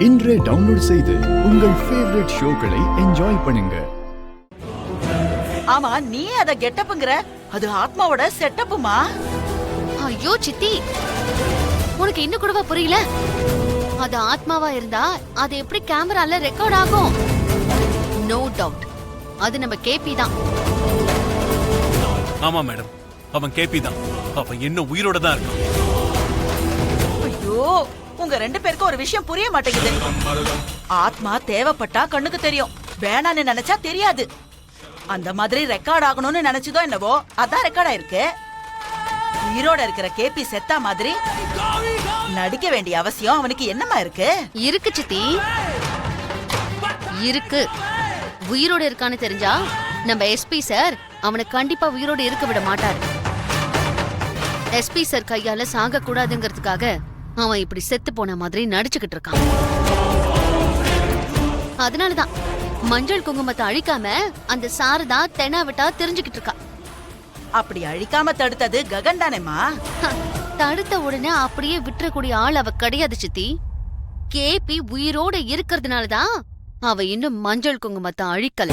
இன்றே டவுன்லோட் செய்து உங்கள் ஃபேவரட் ஷோக்களை என்ஜாய் பண்ணுங்க. ஆமா, நீ அத கெட்டப்ங்கற? அது ஆத்மாவோட செட்டப்புமா? ஐயோ சித்தி, உனக்கு இன்னும் கூடவா புரியல? அது ஆத்மாவா இருந்தா அது எப்படி கேமரால ரெக்கார்ட் ஆகும்? நோ டவுட், அது நம்ம கேபி தான். ஆமா மேடம், அவன் கேபி தான். அவன் இன்னும் உயிரோட தான் இருக்கான். ஐயோ, உங்க ரெண்டு பேருக்கு ஒரு விஷயம் புரிய மாட்டேங்குது. ஆத்மா தேவைப்பட்டா கண்ணுக்கு தெரியும், வேணான்னு நினைச்சா தெரியாது. அந்த மாதிரி ரெக்கார்ட் ஆகணும்னு நினைச்சதோ என்னவோ, அதான் ரெக்கார்ட் ஆயிருக்கு. உயிரோட இருக்கிற கேபி செத்தா மாதிரி நடிக்க வேண்டிய அவசியம் அவனுக்கு என்னமா இருக்கு? இருக்கு சித்தி, இருக்கு. உயிரோட இருக்கான்னு தெரிஞ்சா நம்ம எஸ்பி சார் அவனை கண்டிப்பா உயிரோட இருக்க விட மாட்டாரு. எஸ்பி சார் கையால சாக கூடாதுங்கிறதுக்காக அவன் இப்படி செத்து போன மாதிரி நடிச்சுக்கிட்டு இருக்கான். அதனாலதான் மஞ்சள் குங்குமத்தை அழிக்காம அந்த சாரதா தெனாவிட்டா தெரிஞ்சுக்கிட்டு இருக்கா. அப்படி அழிக்காம தடுத்தது ககன் தானேமா? தடுத்த உடனே அப்படியே விட்டுறக்கூடிய ஆள் அவ கிடையாது சித்தி. கேபி உயிரோட இருக்கிறதுனாலதான் அவ இன்னும் மஞ்சள் குங்குமத்தை அழிக்கல.